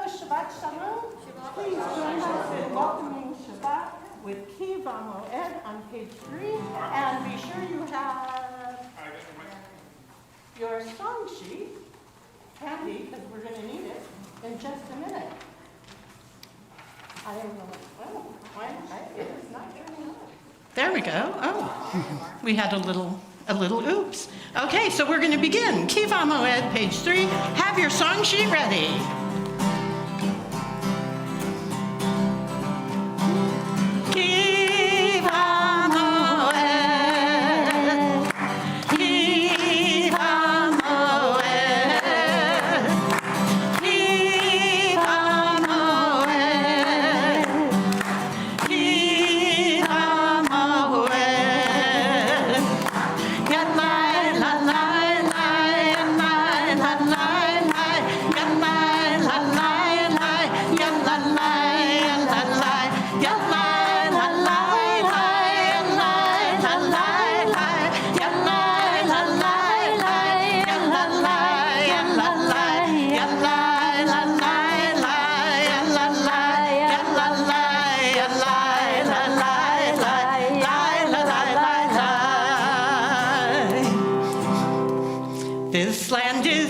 Shabbat Shalom. Please join us in welcoming Shabbat with Kiv Moed on page 3. And be sure you have your song sheet handy, because we're going to need it in just a minute. I don't know. Why it is not turning on. There we go. Oh, we had a little oops. Okay, so we're going to begin. Kiva Moed, page 3. Have your song sheet ready. Kiva Moed, Kiva Moed, Kiva Moed, Kiva Moed.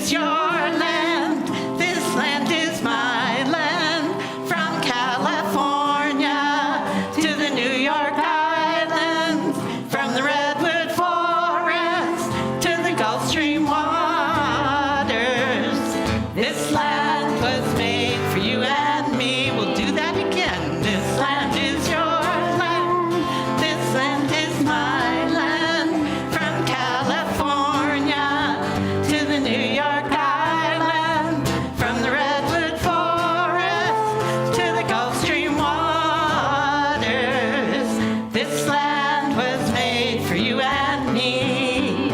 is your land. This land is my land. From California to the New York Islands, from the Redwood Forest to the Gulf Stream waters. This land was made for you and me. We'll do that again. This land is your land. This land is my land. From California to the New York Island, from the Redwood Forest to the Gulf Stream waters. This land was made for you and me.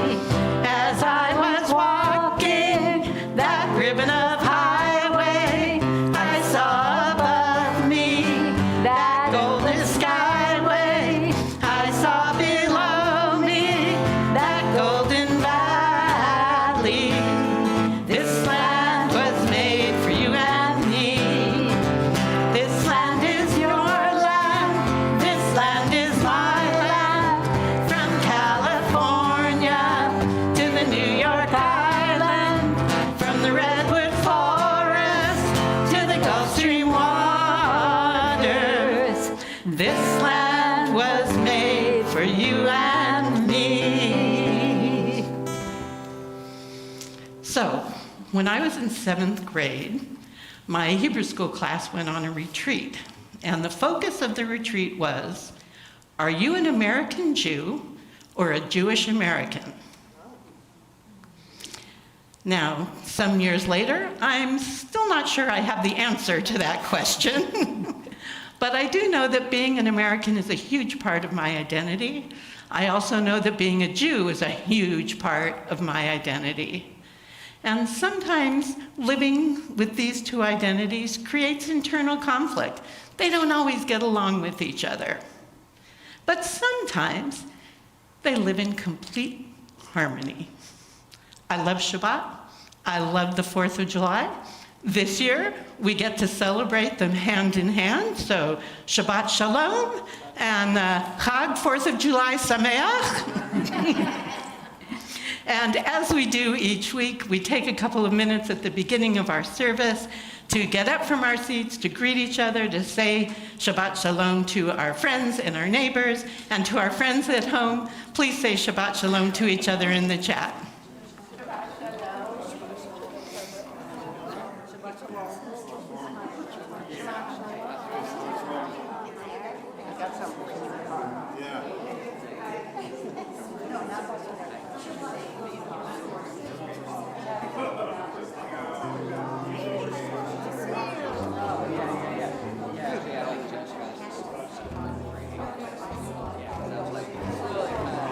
As I was walking that ribbon of highway, I saw above me that golden skyway. I saw below me that golden valley. This land was made for you and me. This land is your land. This land is my land. From California to the New York Island, from the Redwood Forest to the Gulf Stream waters. This land was made for you and me. So, when I was in 7th grade, my Hebrew school class went on a retreat. And the focus of the retreat was, are you an American Jew or a Jewish American? Now, some years later, I'm still not sure I have the answer to that question. But I do know that being an American is a huge part of my identity. I also know that being a Jew is a huge part of my identity. And sometimes living with these two identities creates internal conflict. They don't always get along with each other. But sometimes they live in complete harmony. I love Shabbat. I love the 4th of July. This year, we get to celebrate them hand in hand. So Shabbat Shalom and Chag 4th of July Sameach. And as we do each week, we take a couple of minutes at the beginning of our service to get up from our seats, to greet each other, to say Shabbat Shalom to our friends and our neighbors, and to our friends at home. Please say Shabbat Shalom to each other in the chat.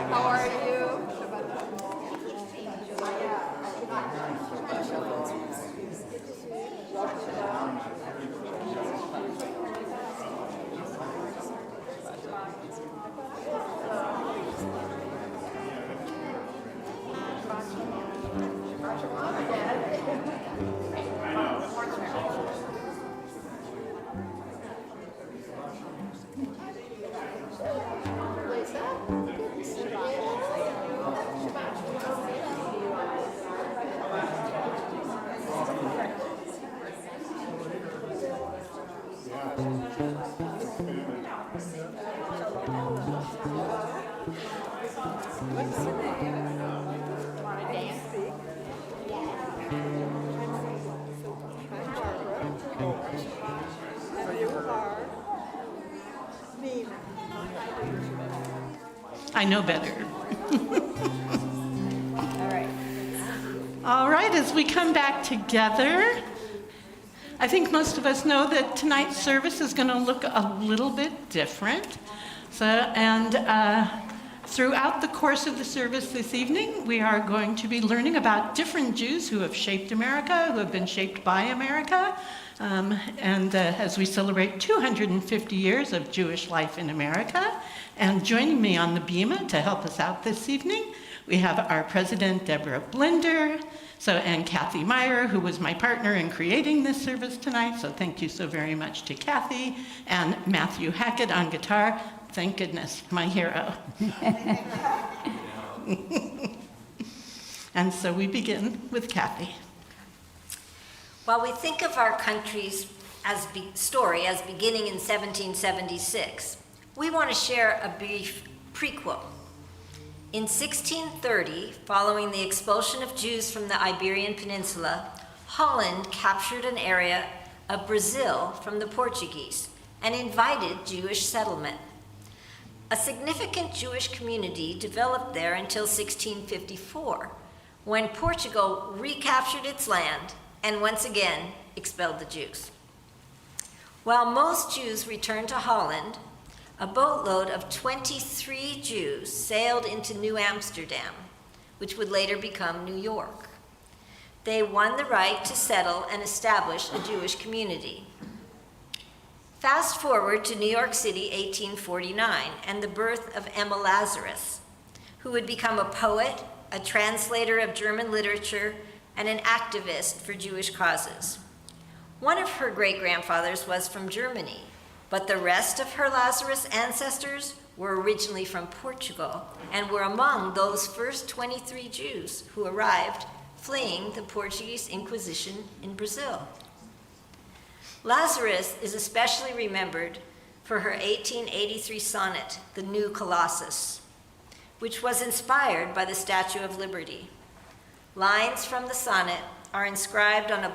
How are you? I know better. All right. All right, as we come back together, I think most of us know that tonight's service is going to look a little bit different. Throughout the course of the service this evening, we are going to be learning about different Jews who have shaped America, who have been shaped by America, as we celebrate 250 years of Jewish life in America. And joining me on the bima to help us out this evening, we have our president, Deborah Blinder, and Kathy Meyer, who was my partner in creating this service tonight. So thank you so very much to Kathy, and Matthew Hackett on guitar. Thank goodness, my hero. And so we begin with Kathy. While we think of our country's story as beginning in 1776, we want to share a brief prequel. In 1630, following the expulsion of Jews from the Iberian Peninsula, Holland captured an area of Brazil from the Portuguese and invited Jewish settlement. A significant Jewish community developed there until 1654, when Portugal recaptured its land and once again expelled the Jews. While most Jews returned to Holland, a boatload of 23 Jews sailed into New Amsterdam, which would later become New York. They won the right to settle and establish a Jewish community. Fast forward to New York City, 1849, and the birth of Emma Lazarus, who would become a poet, a translator of German literature, and an activist for Jewish causes. One of her great-grandfathers was from Germany, but the rest of her Lazarus ancestors were originally from Portugal and were among those first 23 Jews who arrived fleeing the Portuguese Inquisition in Brazil. Lazarus is especially remembered for her 1883 sonnet, The New Colossus, which was inspired by the Statue of Liberty. Lines from the sonnet are inscribed on a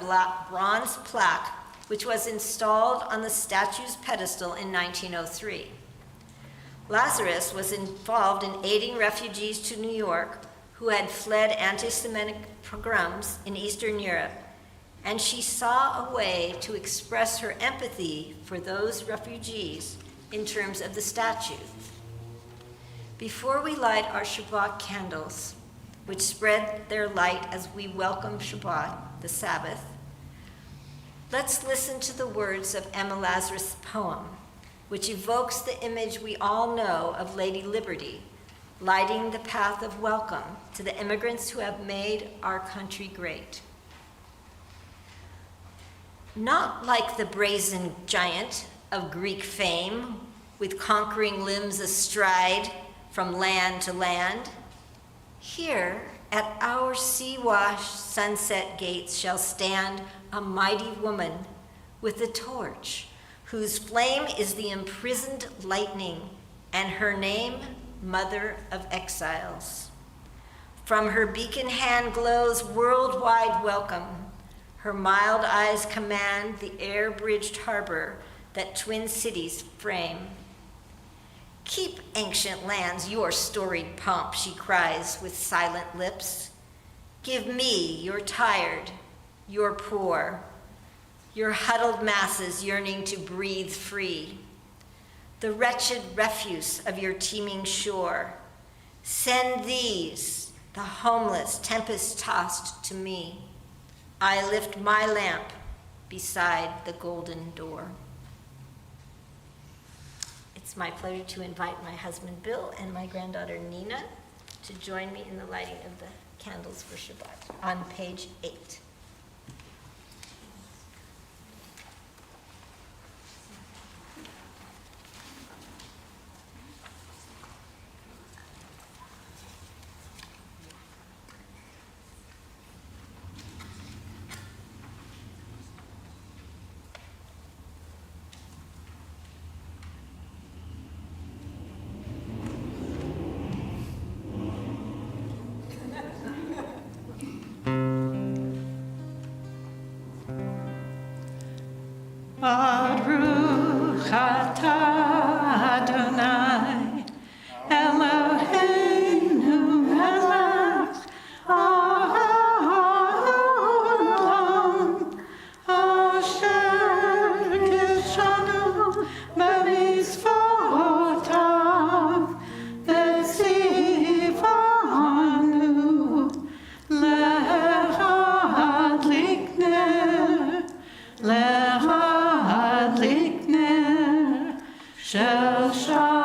bronze plaque which was installed on the statue's pedestal in 1903. Lazarus was involved in aiding refugees to New York who had fled anti-Semitic pogroms in Eastern Europe, and she saw a way to express her empathy for those refugees in terms of the statue. Before we light our Shabbat candles, which spread their light as we welcome Shabbat, the Sabbath, let's listen to the words of Emma Lazarus' poem, which evokes the image we all know of Lady Liberty, lighting the path of welcome to the immigrants who have made our country great. Not like the brazen giant of Greek fame, with conquering limbs astride from land to land, here at our sea-washed sunset gates shall stand a mighty woman with a torch, whose flame is the imprisoned lightning, and her name, Mother of Exiles. From her beacon hand glows worldwide welcome. Her mild eyes command the air-bridged harbor that twin cities frame. Keep, ancient lands, your storied pomp, she cries with silent lips. Give me your tired, your poor, your huddled masses yearning to breathe free. The wretched refuse of your teeming shore. Send these, the homeless, tempest-tossed, to me. I lift my lamp beside the golden door. It's my pleasure to invite my husband Bill and my granddaughter Nina to join me in the lighting of the candles for Shabbat on page 8. Baruch atah Adonai, Eloheinu melech haolam, asher kishanu b'mitzvotav, v'tzivanu lehadlik ner, Shel Shabbat.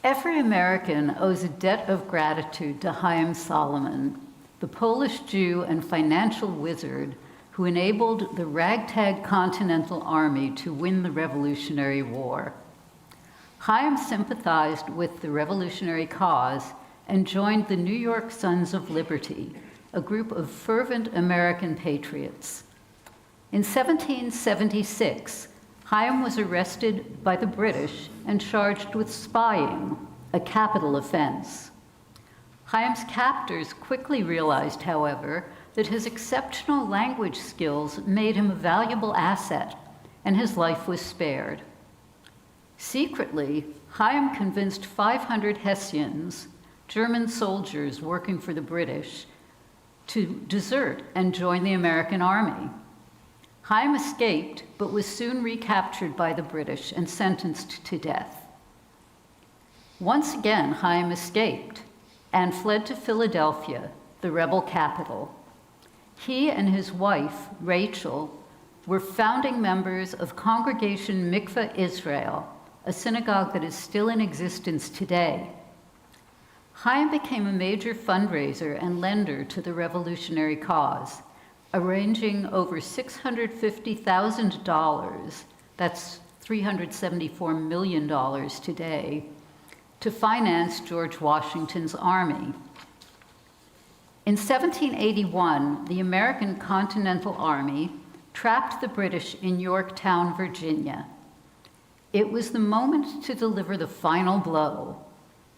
Every American owes a debt of gratitude to Chaim Solomon, the Polish Jew and financial wizard who enabled the ragtag Continental Army to win the Revolutionary War. Chaim sympathized with the revolutionary cause and joined the New York Sons of Liberty, a group of fervent American patriots. In 1776, Chaim was arrested by the British and charged with spying, a capital offense. Chaim's captors quickly realized, however, that his exceptional language skills made him a valuable asset, and his life was spared. Secretly, Chaim convinced 500 Hessians, German soldiers working for the British, to desert and join the American army. Chaim escaped, but was soon recaptured by the British and sentenced to death. Once again, Chaim escaped and fled to Philadelphia, the rebel capital. He and his wife, Rachel, were founding members of Congregation Mikveh Israel, a synagogue that is still in existence today. Chaim became a major fundraiser and lender to the revolutionary cause, arranging over $650,000, that's $374 million today, to finance George Washington's army. In 1781, the American Continental Army trapped the British in Yorktown, Virginia. It was the moment to deliver the final blow,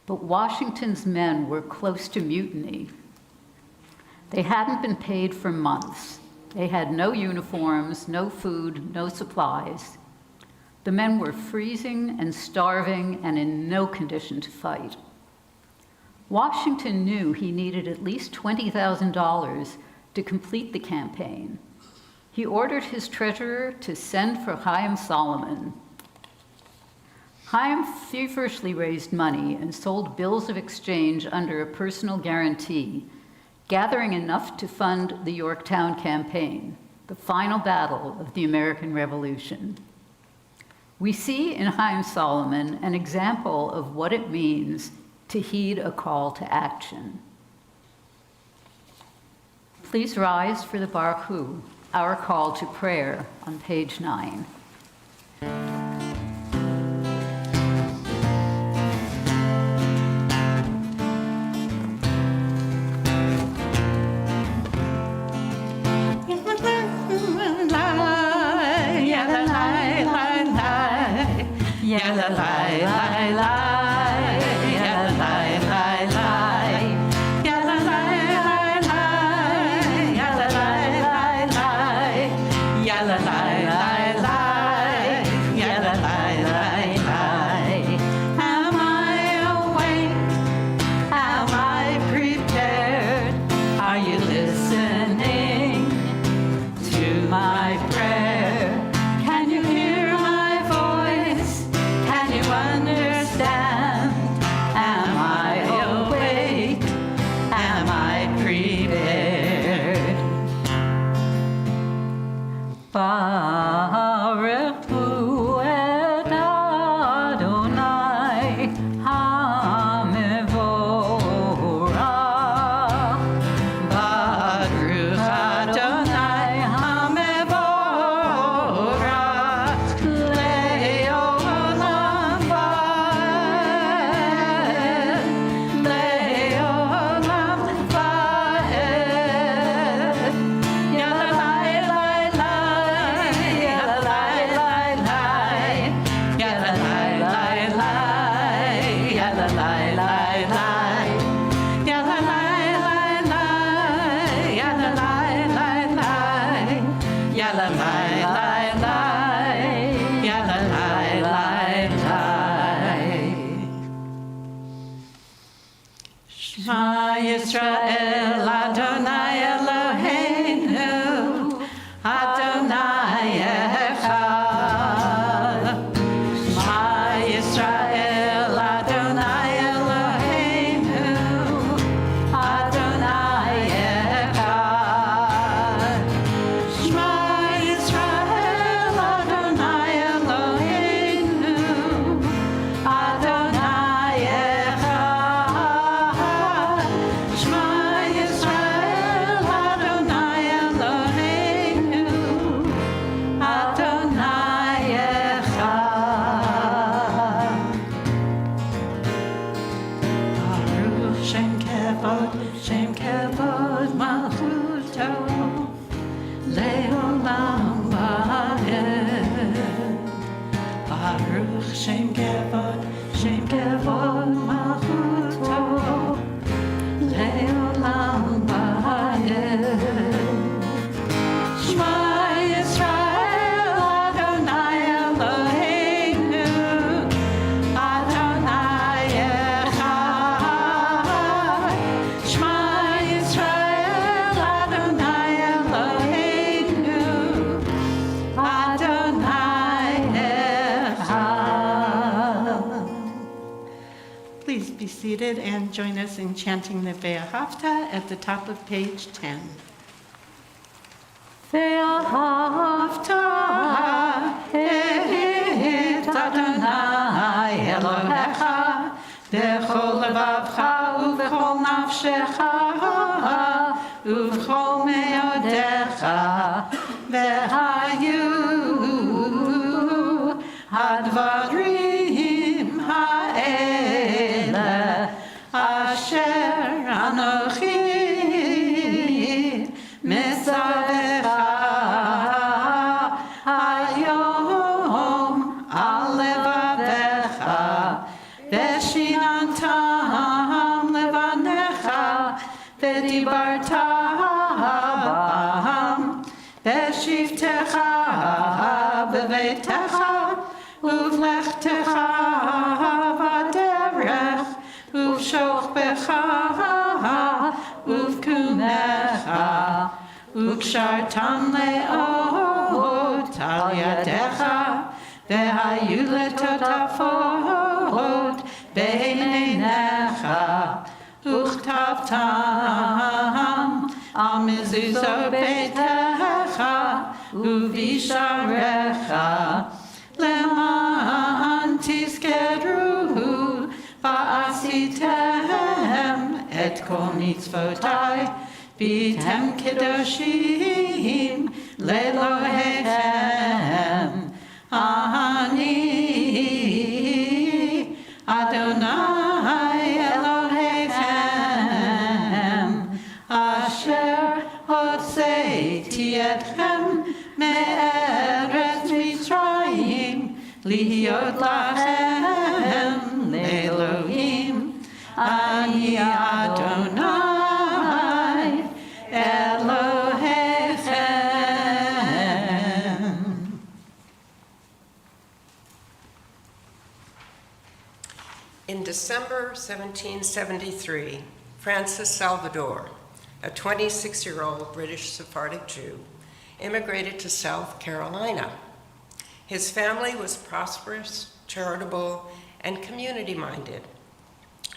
but Washington's men were close to mutiny. They hadn't been paid for months. They had no uniforms, no food, no supplies. The men were freezing and starving and in no condition to fight. Washington knew he needed at least $20,000 to complete the campaign. He ordered his treasurer to send for Chaim Solomon. Chaim feverishly raised money and sold bills of exchange under a personal guarantee, gathering enough to fund the Yorktown campaign, the final battle of the American Revolution. We see in Chaim Solomon an example of what it means to heed a call to action. Please rise for the Baruch Hu, our call to prayer, on page 9. La la la la la לעולם ועד. ברוך שם כבוד מלכותו, לעולם ועד. שמע ישראל, אדוני אלוהינו, אדוני אחד. שמע ישראל, אדוני אלוהינו, אדוני אחד. Please be seated and join us in chanting the Ve'ahavta at the top of page 10. ואהבת את אדוני אלוהיך בכל לבבך ובכל נפשך ובכל מאודיך, והיו הדברים האלה אשר אנוכי מצווך היום על לבביך, ושיננתם לבניך, ודיברת בם בשבתך בביתך ובלכתך בדרך ובשוכבך ובקומך, וקשרתם לאות על ידיך, והיו לטוטפות בעיניך, וכתבתם על מזוזות ביתך ובשעריך, למען תזכרו ועשיתם את כל מצוותיי, והייתם קדושים לאלוהיכם. אני אדוני אלוהיכם, אשר הוצאתי אתכם מארץ מצרים, להיות לכם לאלוהים. אני אדוני אלוהיכם. In December 1773, Francis Salvador, a 26-year-old British Sephardic Jew, immigrated to South Carolina. His family was prosperous, charitable, and community-minded.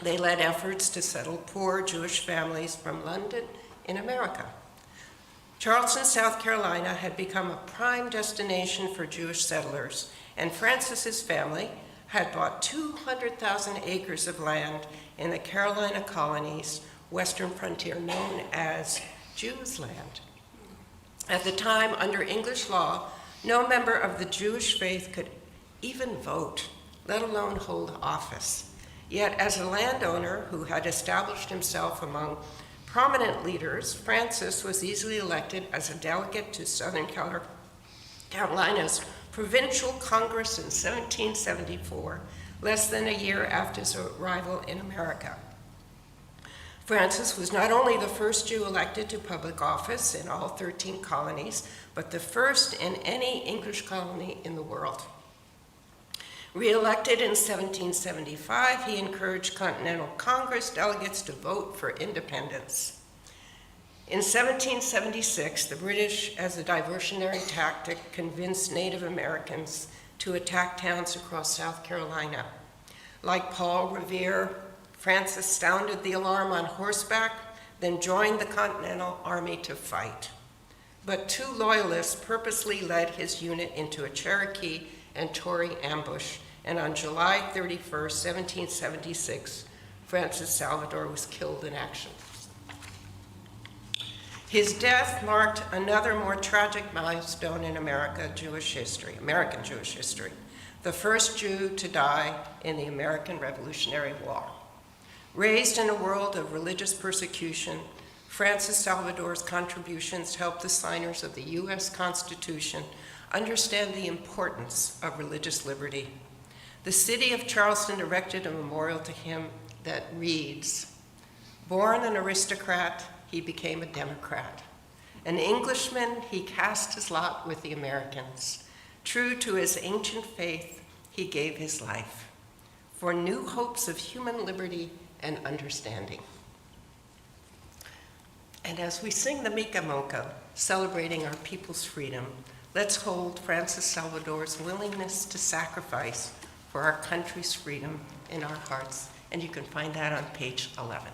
They led efforts to settle poor Jewish families from London in America. Charleston, South Carolina had become a prime destination for Jewish settlers, and Francis's family had bought 200,000 acres of land in the Carolina colony's western frontier known as Jews' Land. At the time, under English law, no member of the Jewish faith could even vote, let alone hold office. Yet, as a landowner who had established himself among prominent leaders, Francis was easily elected as a delegate to Southern Carolina's Provincial Congress in 1774, less than a year after his arrival in America. Francis was not only the first Jew elected to public office in all 13 colonies, but the first in any English colony in the world. Re-elected in 1775, he encouraged Continental Congress delegates to vote for independence. In 1776, the British, as a diversionary tactic, convinced Native Americans to attack towns across South Carolina. Like Paul Revere, Francis sounded the alarm on horseback, then joined the Continental Army to fight. But two loyalists purposely led his unit into a Cherokee and Tory ambush, and on July 31st, 1776, Francis Salvador was killed in action. His death marked another more tragic milestone in American Jewish history, the first Jew to die in the American Revolutionary War. Raised in a world of religious persecution, Francis Salvador's contributions helped the signers of the U.S. Constitution understand the importance of religious liberty. The city of Charleston erected a memorial to him that reads, "Born an aristocrat, he became a Democrat. An Englishman, he cast his lot with the Americans. True to his ancient faith, he gave his life for new hopes of human liberty and understanding." And as we sing the Mika Moka, celebrating our people's freedom, let's hold Francis Salvador's willingness to sacrifice for our country's freedom in our hearts. And you can find that on page 11.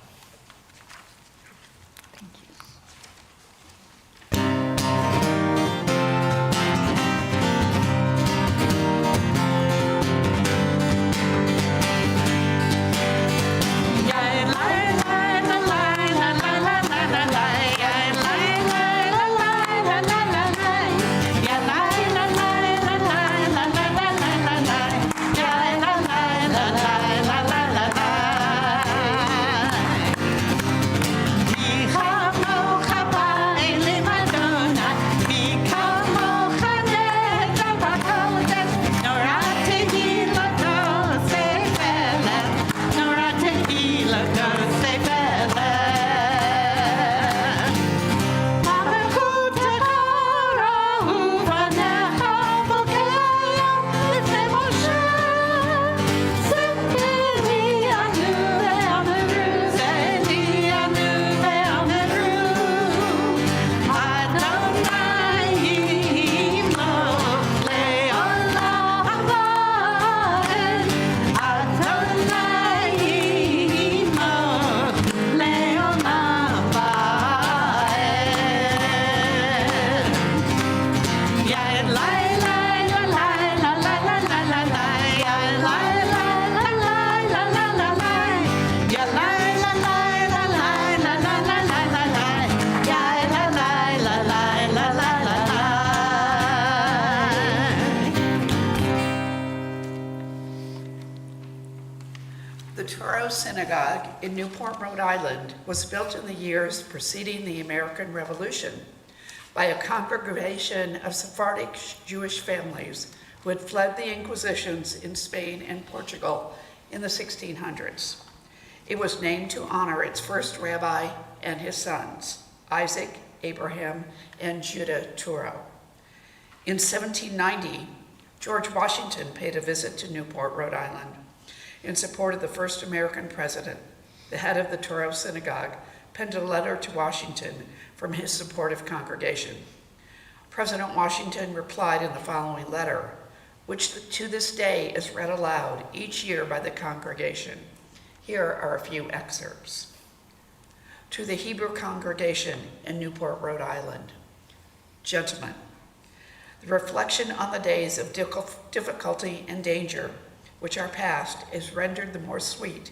Synagogue in Newport, Rhode Island was built in the years preceding the American Revolution by a congregation of Sephardic Jewish families who had fled the Inquisitions in Spain and Portugal in the 1600s. It was named to honor its first rabbi and his sons, Isaac, Abraham, and Judah Turo. In 1790, George Washington paid a visit to Newport, Rhode Island, in support of the first American president. The head of the Turo Synagogue penned a letter to Washington from his supportive congregation. President Washington replied in the following letter, which to this day is read aloud each year by the congregation. Here are a few excerpts. To the Hebrew congregation in Newport, Rhode Island. Gentlemen, the reflection on the days of difficulty and danger which are past is rendered the more sweet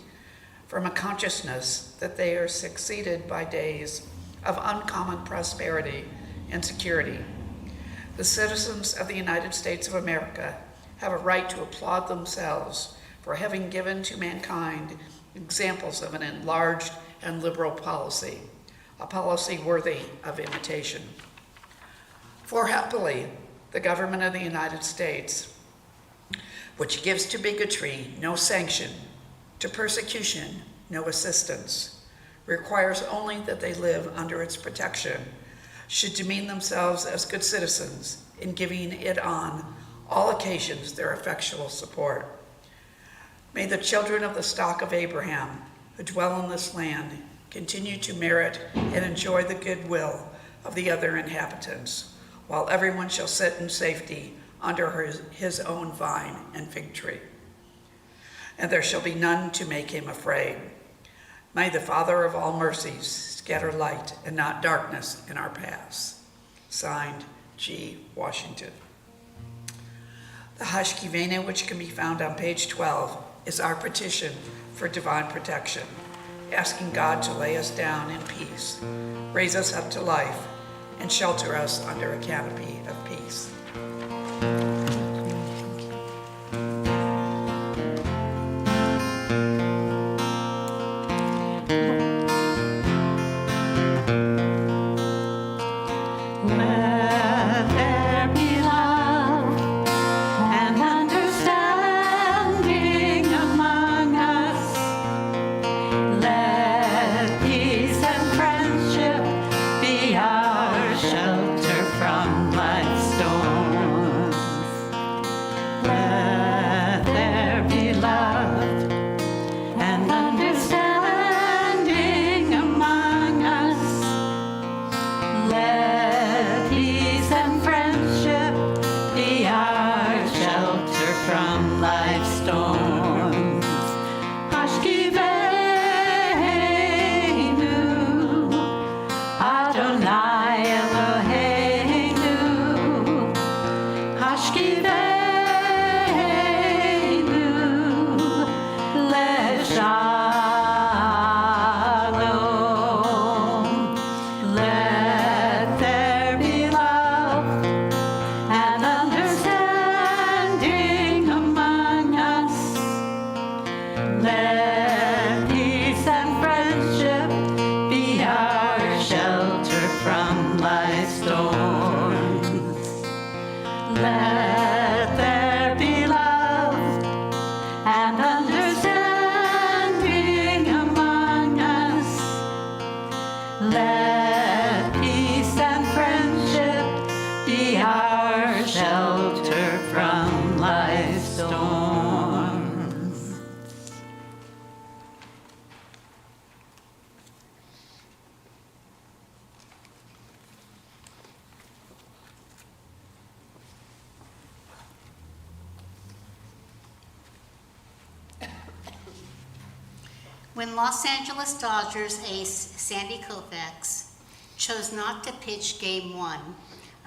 from a consciousness that they are succeeded by days of uncommon prosperity and security. The citizens of the United States of America have a right to applaud themselves for having given to mankind examples of an enlarged and liberal policy, a policy worthy of imitation. For happily, the government of the United States, which gives to bigotry no sanction, to persecution no assistance, requires only that they live under its protection, should demean themselves as good citizens in giving it on all occasions their effectual support. May the children of the stock of Abraham who dwell in this land continue to merit and enjoy the goodwill of the other inhabitants, while everyone shall sit in safety under his own vine and fig tree. And there shall be none to make him afraid. May the Father of all mercies scatter light and not darkness in our paths. Signed, G. Washington. The Hashkivena, which can be found on page 12, is our petition for divine protection, asking God to lay us down in peace, raise us up to life, and shelter us under a canopy of peace. life's storms. Let there be love and understanding among us. Let peace and friendship be our shelter from life's storms. When Los Angeles Dodgers ace Sandy Koufax chose not to pitch Game 1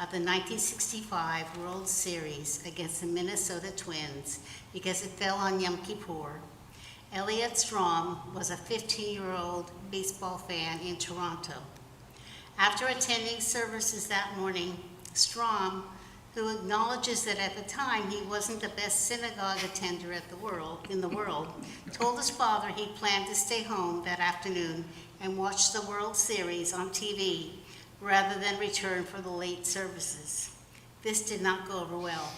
of the 1965 World Series against the Minnesota Twins because it fell on Yom Kippur, Elliot Strom was a 15-year-old baseball fan in Toronto. After attending services that morning, Strom, who acknowledges that at the time he wasn't the best synagogue attender in the world, told his father he planned to stay home that afternoon and watch the World Series on TV rather than return for the late services. This did not go over well.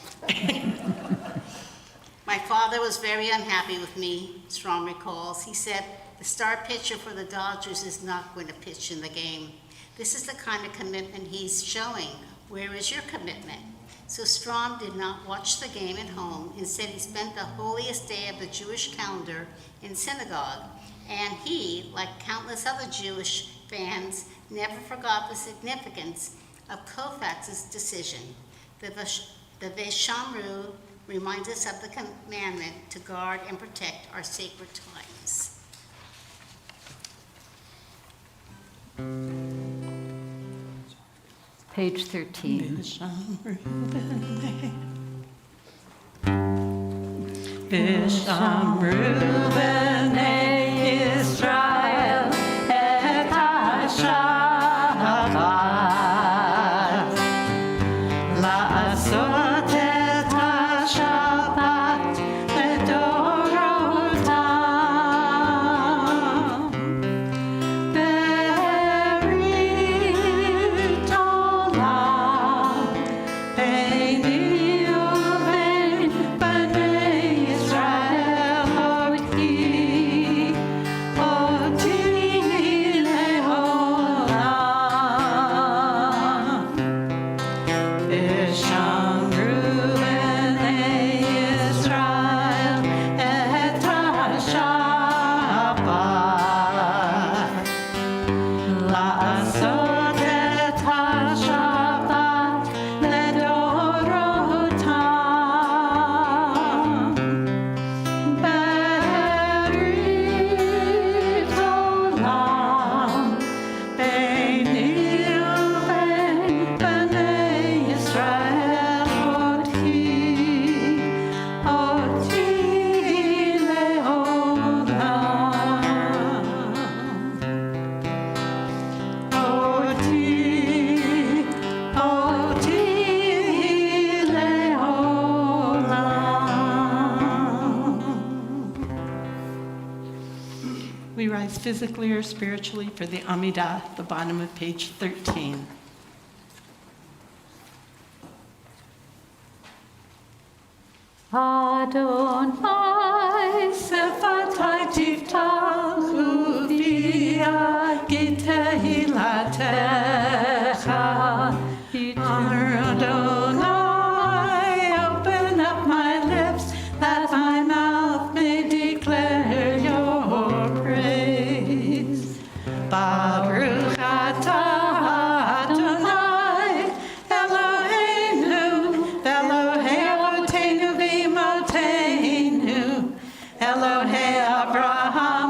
My father was very unhappy with me, Strom recalls. He said, "The star pitcher for the Dodgers is not going to pitch in the game. This is the kind of commitment he's showing. Where is your commitment?" So Strom did not watch the game at home. Instead, he spent the holiest day of the Jewish calendar in synagogue. And he, like countless other Jewish fans, never forgot the significance of Koufax's decision. The Veshamru reminds us of the commandment to guard and protect our sacred times. Page 13. Bisham Reuben Israel et HaShabbat La'asot et HaShabbat לדורותם ברית עולם ביני ובין בני ישראל אותי לעולם. ושמרו בני ישראל את השבת, לעשות את השבת לדורותם. ברית עולם ביני ובין בני ישראל אותי לעולם. אותי לעולם. We rise physically or spiritually for the Amidah, the bottom of page 13. Adonai Sefatai tiftachu v'yagid tehilatecha. Honor Adonai, open up my lips, that my mouth may declare your praise. Baruch atah Adonai, Eloheinu, Elohei Avotenu v'Imotenu, Elohei Abraham,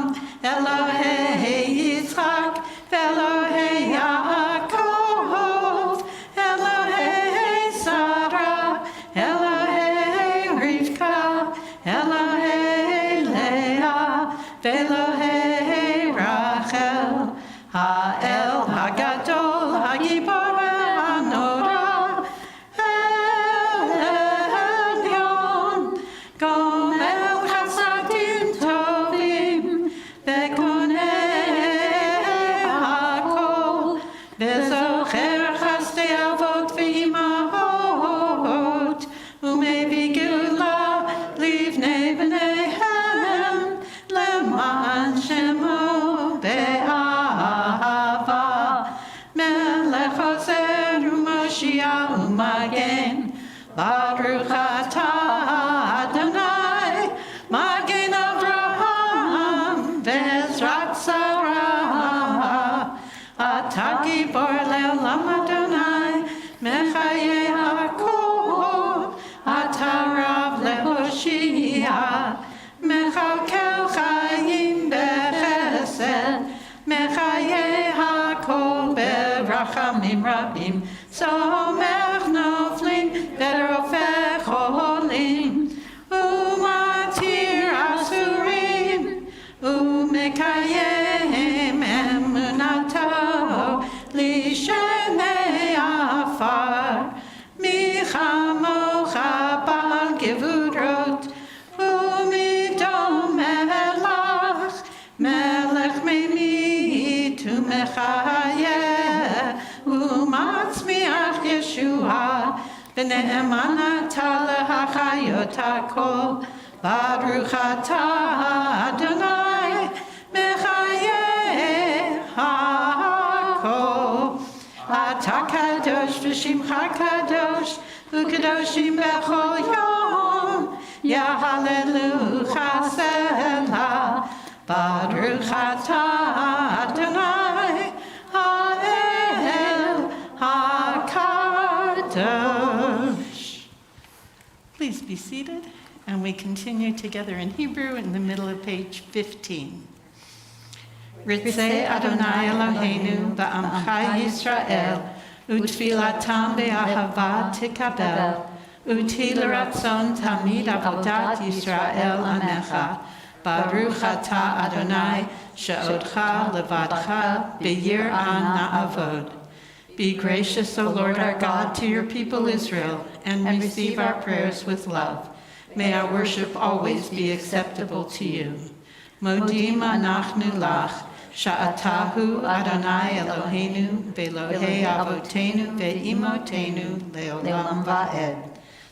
Elohei Yitzchak, Elohei Yaakov, Elohei Sarah, Elohei Rivka, Elohei Leah, Elohei Rachel, Ha'el Hagadol, Hagibor v'Hanora, Elyon, Gomel Chasadim Tovim, Ve'konei Hakol, Ve'zocher avot v'imahot, umevi gula livnei b'neihem, leman shemo be'ahava, melech ozer u'moshiach u'magen, baruch atah Adonai, magen Avraham ve'ezrat Sarah, atah gibor le'olam Adonai, mechayei hakol, atah rav le'hoshia, mechalkel chayim bechesed, mechayei hakol berachamim rabim, somech noflim berofech olim, umatir asurim, umekayem emunato lishenei afar, michamocha bal gevurot, umidom melach, melech memit umechayeh, umatzmiach Yeshua, v'ne'emanata lehachayot hakol, baruch atah Adonai, mechayeh hakol. Atah kadosh v'shimcha kadosh, u'kadoshim b'chol yom, yahalelu chasela, baruch atah Adonai, ha'el ha'kadosh. Please be seated, and we continue together in Hebrew in the middle of page 15. Ritzei Adonai Eloheinu ba'amcha Yisrael, utfilatam be'ahava tikabel, uti l'ratzon tamid avodat Yisrael anecha, baruch atah Adonai she'odcha levadcha be'yir'ah na'avod. Be gracious, O Lord our God, to your people Israel, and receive our prayers with love. May our worship always be acceptable to you. Modim anachnu lach, sha'atahu Adonai Eloheinu, ve'Elohei avotenu ve'imotenu le'olam va'ed.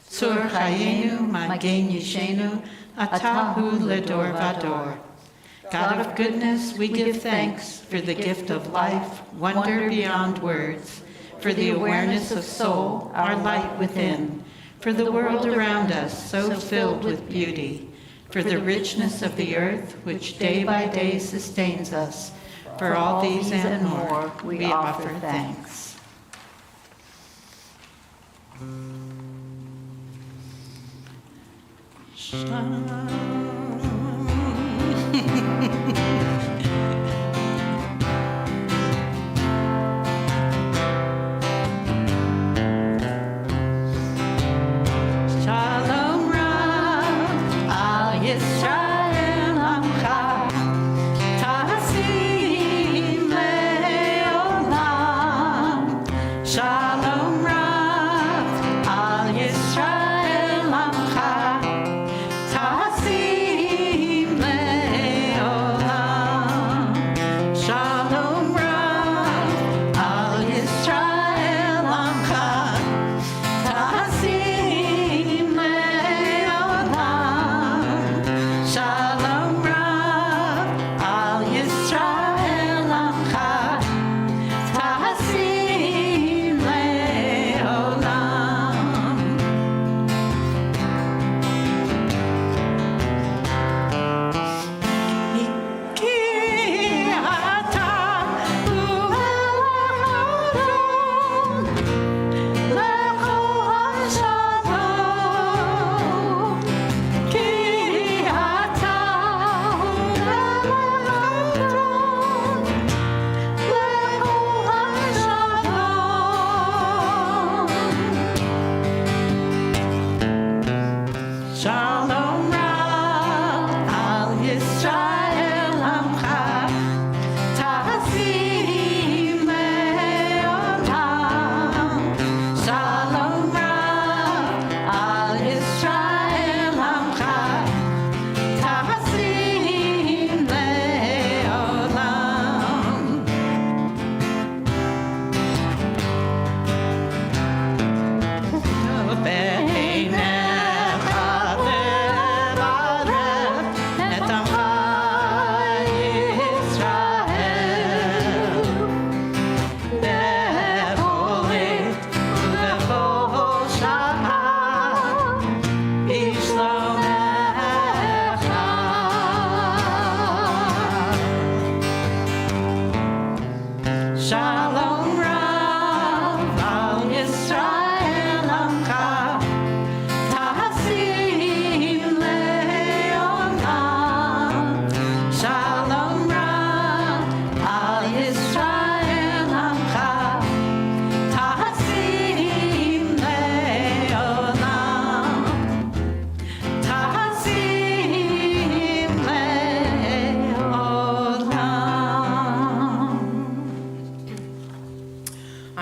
Tzur chayenu, magen yishenu, atahu ledor vador. God of goodness, we give thanks for the gift of life, wonder beyond words, for the awareness of soul, our light within, for the world around us so filled with beauty, for the richness of the earth which day by day sustains us. For all these and more, we offer thanks. Shalom Rav al Yisrael Amcha, Tasim le'olam. Shalom Rav al Yisrael Amcha, Tasim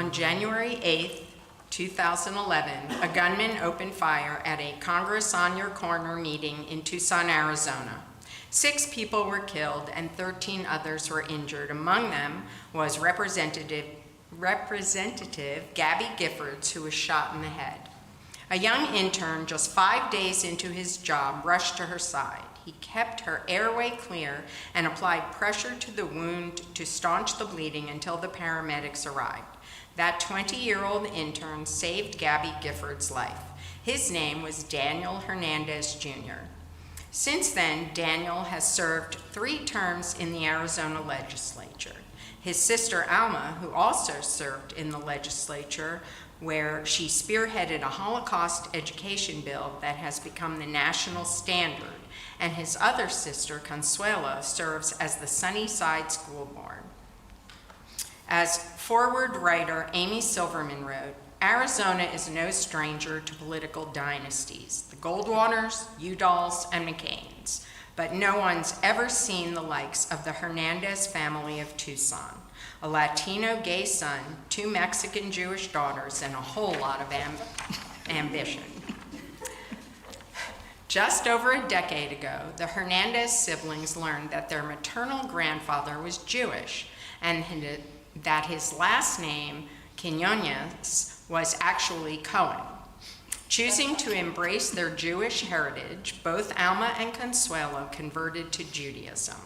On January 8th, 2011, a gunman opened fire at a Congress on Your Corner meeting in Tucson, Arizona. 6 people were killed and 13 others were injured. Among them was Representative Gabby Giffords, who was shot in the head. A young intern, just 5 days into his job, rushed to her side. He kept her airway clear and applied pressure to the wound to staunch the bleeding until the paramedics arrived. That 20-year-old intern saved Gabby Gifford's life. His name was Daniel Hernandez Jr. Since then, Daniel has served 3 terms in the Arizona legislature. His sister Alma, who also served in the legislature, where she spearheaded a Holocaust education bill that has become the national standard, and his other sister, Consuelo, serves as the Sunnyside School Board. As forward writer Amy Silverman wrote, Arizona is no stranger to political dynasties, the Goldwaters, Udalls, and McCains, but no one's ever seen the likes of the Hernandez family of Tucson, a Latino gay son, 2 Mexican Jewish daughters, and a whole lot of ambition. Just over a decade ago, the Hernandez siblings learned that their maternal grandfather was Jewish and that his last name, Quinones, was actually Cohen. Choosing to embrace their Jewish heritage, both Alma and Consuelo converted to Judaism.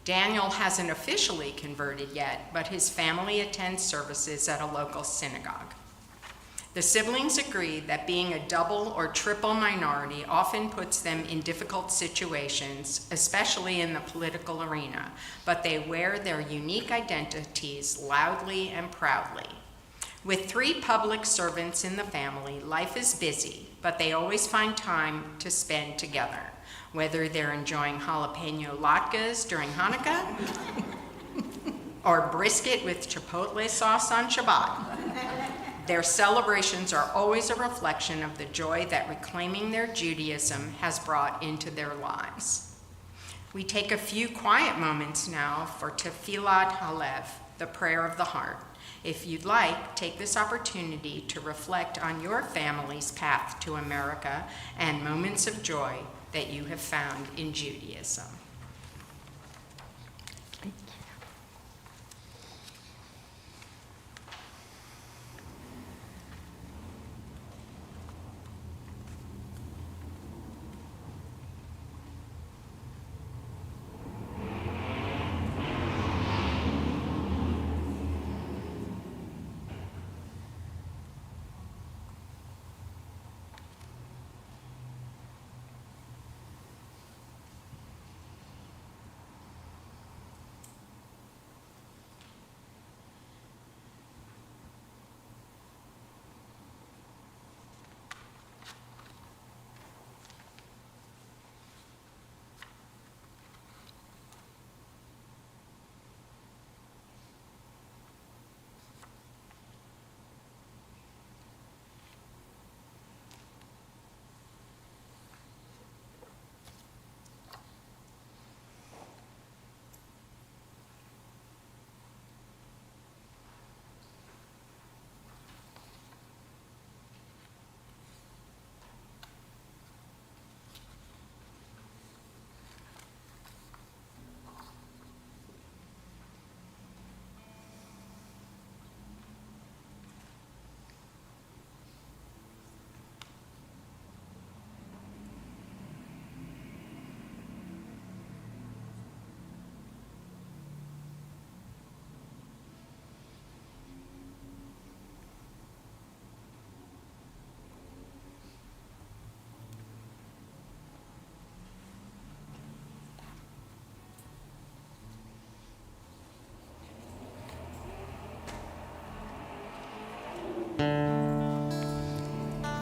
Daniel hasn't officially converted yet, but his family attends services at a local synagogue. The siblings agree that being a double or triple minority often puts them in difficult situations, especially in the political arena, but they wear their unique identities loudly and proudly. With 3 public servants in the family, life is busy, but they always find time to spend together, whether they're enjoying jalapeno latkes during Hanukkah or brisket with chipotle sauce on Shabbat. Their celebrations are always a reflection of the joy that reclaiming their Judaism has brought into their lives. We take a few quiet moments now for Tefillat Halev, the prayer of the heart. If you'd like, take this opportunity to reflect on your family's path to America and moments of joy that you have found in Judaism.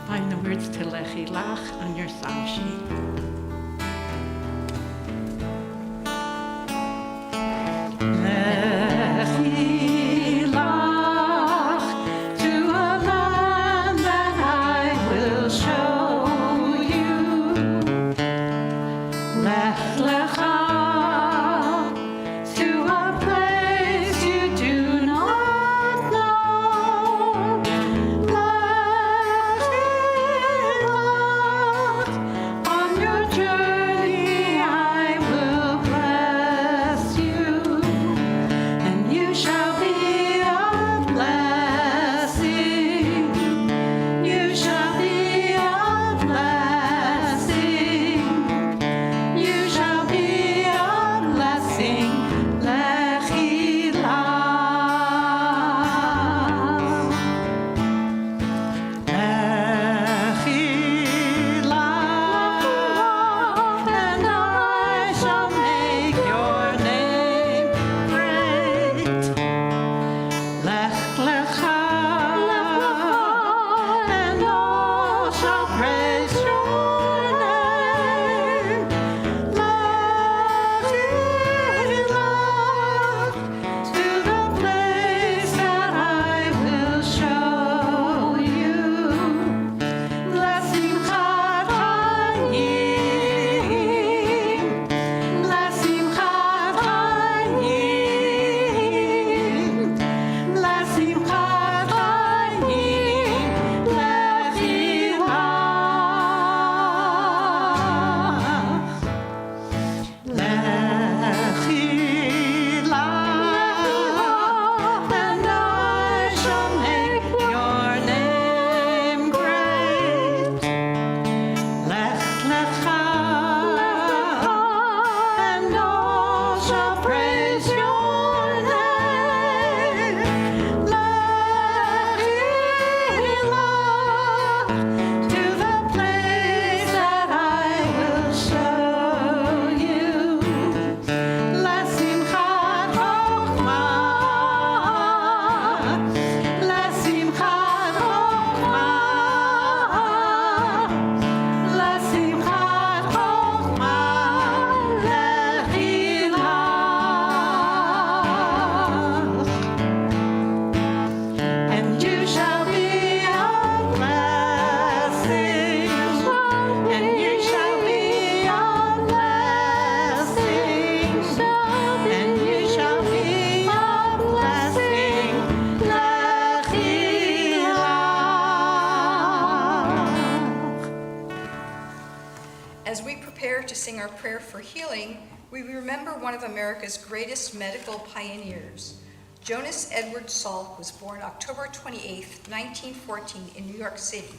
Find the words to Lechilach on your psalm sheet. To a place you do not know. to sing our prayer for healing, we remember one of America's greatest medical pioneers. Jonas Edward Salk was born October 28, 1914 in New York City,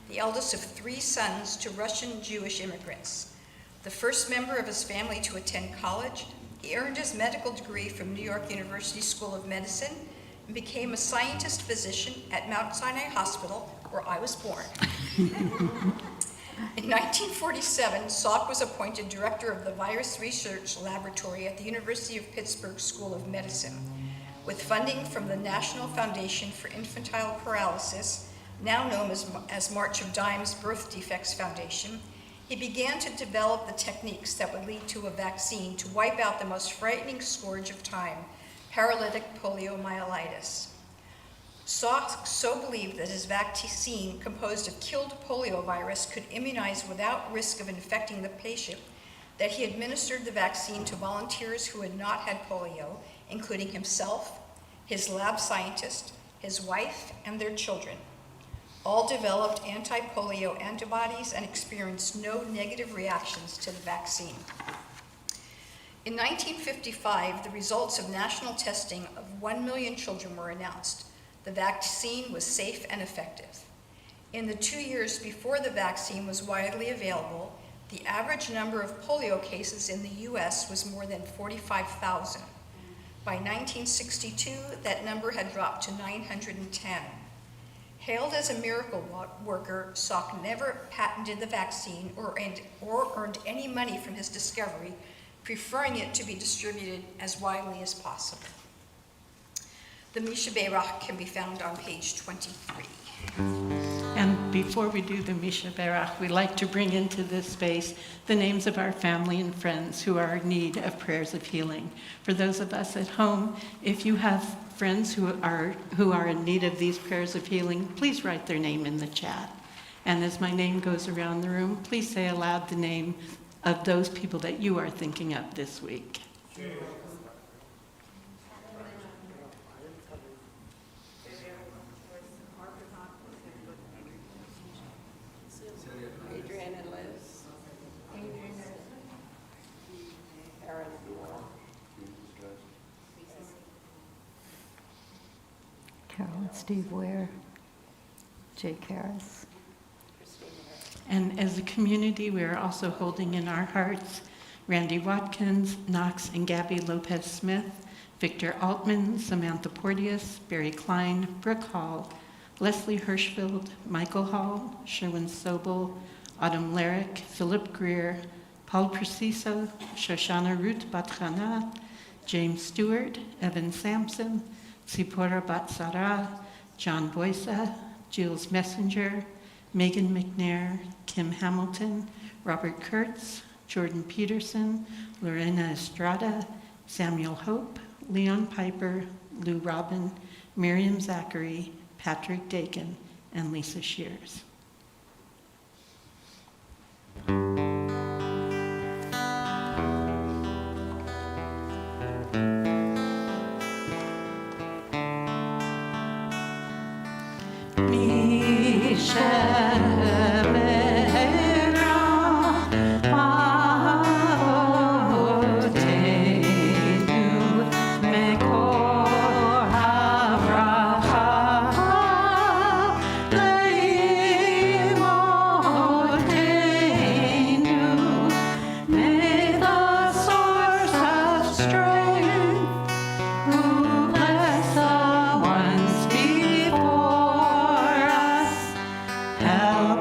the eldest of 3 sons to Russian Jewish immigrants. The first member of his family to attend college, he earned his medical degree from New York University School of Medicine and became a scientist physician at Mount Sinai Hospital, where I was born. In 1947, Salk was appointed director of the Virus Research Laboratory at the University of Pittsburgh School of Medicine. With funding from the National Foundation for Infantile Paralysis, now known as March of Dimes Birth Defects Foundation, he began to develop the techniques that would lead to a vaccine to wipe out the most frightening scourge of time, paralytic poliomyelitis. Salk so believed that his vaccine, composed of killed poliovirus, could immunize without risk of infecting the patient, that he administered the vaccine to volunteers who had not had polio, including himself, his lab scientist, his wife, and their children. All developed anti-polio antibodies and experienced no negative reactions to the vaccine. In 1955, the results of national testing of 1 million children were announced. The vaccine was safe and effective. In the 2 years before the vaccine was widely available, the average number of polio cases in the US was more than 45,000. By 1962, that number had dropped to 910. Hailed as a miracle worker, Salk never patented the vaccine or earned any money from his discovery, preferring it to be distributed as widely as possible. The Misha Berach can be found on page 23. And before we do the Misha Berach, we like to bring into this space the names of our family and friends who are in need of prayers of healing. For those of us at home, if you have friends who are in need of these prayers of healing, please write their name in the chat. And as my name goes around the room, please say aloud the name of those people that you are thinking of this week. Adrian and Liz. Aaron and Laura. Carol and Steve Ware, Jake Harris. And as a community, we are also holding in our hearts Randy Watkins, Knox and Gabby Lopez-Smith, Victor Altman, Samantha Porteous, Barry Klein, Brooke Hall, Leslie Hirschfield, Michael Hall, Sherwin Sobel, Autumn Larrick, Philip Greer, Paul Preciso, Shoshana Ruth Batrana, James Stewart, Evan Sampson, Tsipora Batsara, John Boysa, Jules Messenger, Megan McNair, Kim Hamilton, Robert Kurtz, Jordan Peterson, Lorena Estrada, Samuel Hope, Leon Piper, Lou Robin, Miriam Zachary, Patrick Dakin, and Lisa Shears. Help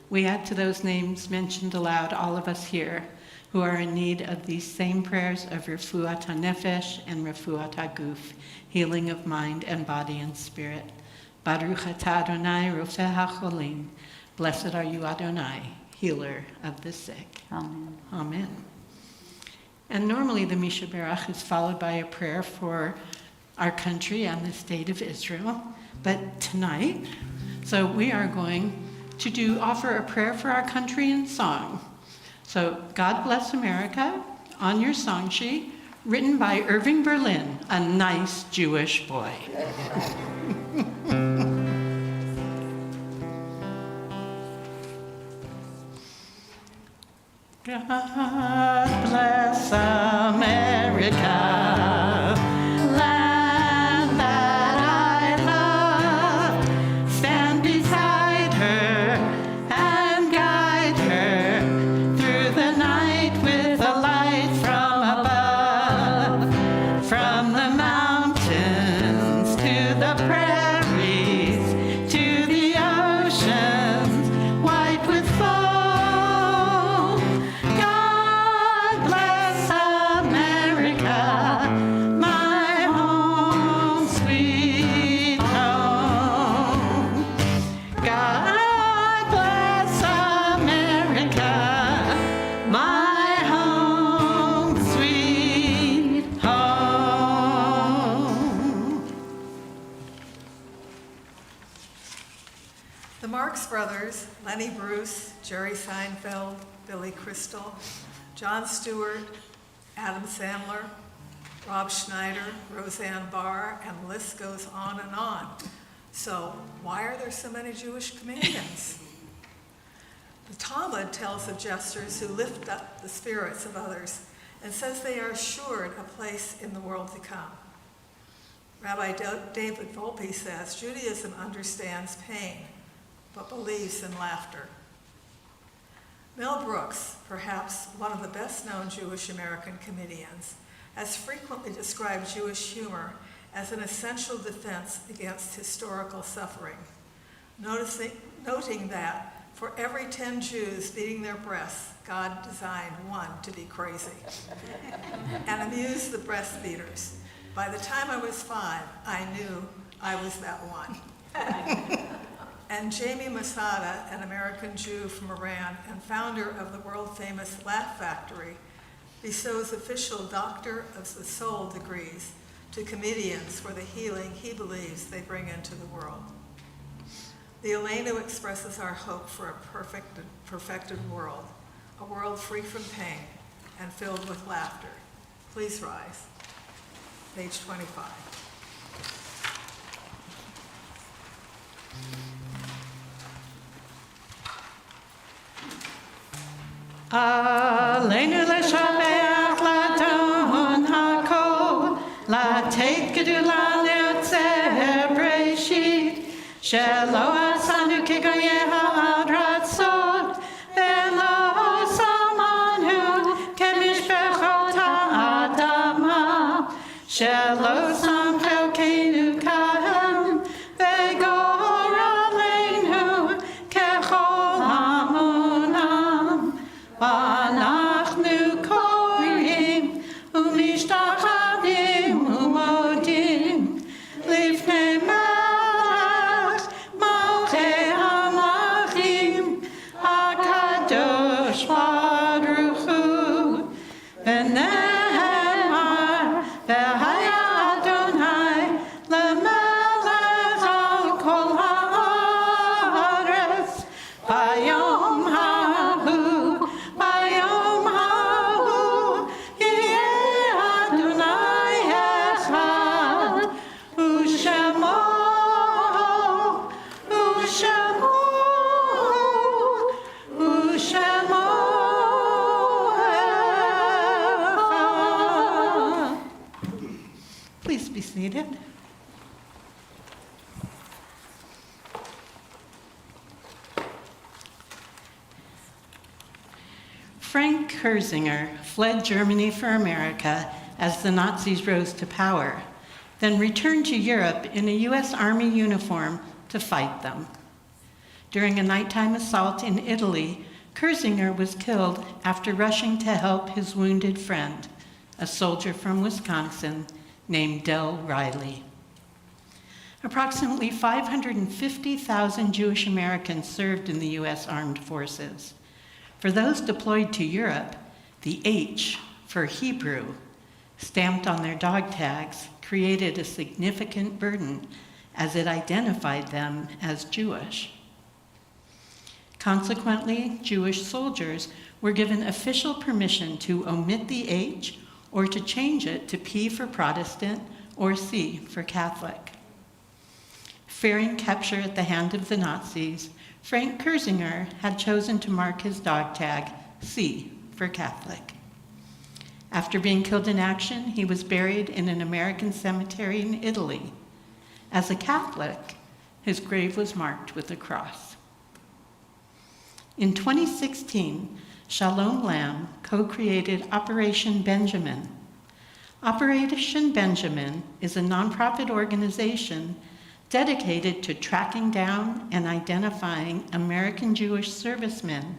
we add to those names mentioned aloud all of us here who are in need of these same prayers of refuat hanefesh and refuat haguf, healing of mind and body and spirit. Baruch atah Adonai rofeh hacholim. Blessed are you, Adonai, healer of the sick. Amen. Amen. And normally the Misha Berach is followed by a prayer for our country and the state of Israel. But tonight, so we are going to offer a prayer for our country in song. So God Bless America on your song sheet, written by Irving Berlin, a nice Jewish boy. God bless America, land that I love. Stand beside her and guide her through the night with a light from above. From the mountains to the prairies, to the oceans white with foam. God bless America, my home, sweet home. God bless America, my home, sweet home. The Marx Brothers, Lenny Bruce, Jerry Seinfeld, Billy Crystal, Jon Stewart, Adam Sandler, Rob Schneider, Roseanne Barr, and the list goes on and on. So why are there so many Jewish comedians? The Talmud tells of jesters who lift up the spirits of others and says they are assured a place in the world to come. Rabbi David Volpe says Judaism understands pain, but believes in laughter. Mel Brooks, perhaps one of the best-known Jewish American comedians, has frequently described Jewish humor as an essential defense against historical suffering, noting that for every 10 Jews beating their breasts, God designed one to be crazy and amuse the breast beaters. By the time I was 5, I knew I was that one. And Jamie Masada, an American Jew from Iran and founder of the world-famous Laugh Factory, bestows official Doctor of the Soul degrees to comedians for the healing he believes they bring into the world. The Elenu expresses our hope for a perfected world, a world free from pain and filled with laughter. Please rise. Page 25. Aleinu leshabeach ladon hakol, latet gedula leotzer breshit, shelo asanu kegoye ha'adratzot, velo samanu kemishpechot ha'adama, shelo samcho keinu kahem, vegor aleinu kechol hamunam. ואנחנו קוראים ומשתחווים ומודים לפני מלך מלכי המלכים הקדוש ברוך הוא ונאמר והיה אדוני למלך על כל הארץ ביום ההוא Please be seated. Frank Herzinger fled Germany for America as the Nazis rose to power, then returned to Europe in a U.S. Army uniform to fight them. During a nighttime assault in Italy, Kurzinger was killed after rushing to help his wounded friend, a soldier from Wisconsin named Del Riley. Approximately 550,000 Jewish Americans served in the U.S. Armed Forces. For those deployed to Europe, the H for Hebrew, stamped on their dog tags, created a significant burden as it identified them as Jewish. Consequently, Jewish soldiers were given official permission to omit the H or to change it to P for Protestant or C for Catholic. Fearing capture at the hand of the Nazis, Frank Kurzinger had chosen to mark his dog tag C for Catholic. After being killed in action, he was buried in an American cemetery in Italy. As a Catholic, his grave was marked with a cross. In 2016, Shalom Lamb co-created Operation Benjamin. Operation Benjamin is a nonprofit organization dedicated to tracking down and identifying American Jewish servicemen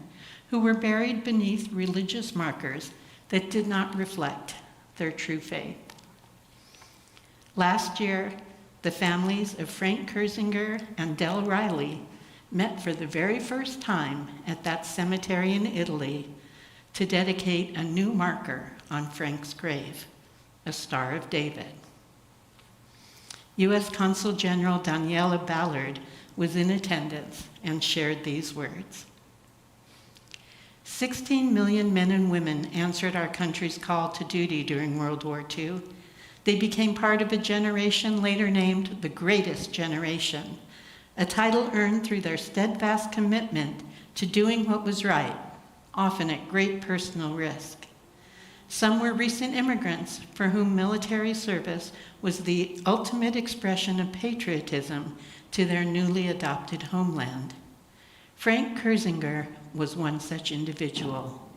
who were buried beneath religious markers that did not reflect their true faith. Last year, the families of Frank Kurzinger and Del Riley met for the very first time at that cemetery in Italy to dedicate a new marker on Frank's grave, a Star of David. U.S. Consul General Daniela Ballard was in attendance and shared these words. 16 million men and women answered our country's call to duty during World War II. They became part of a generation later named the Greatest Generation, a title earned through their steadfast commitment to doing what was right, often at great personal risk. Some were recent immigrants for whom military service was the ultimate expression of patriotism to their newly adopted homeland. Frank Kurzinger was one such individual.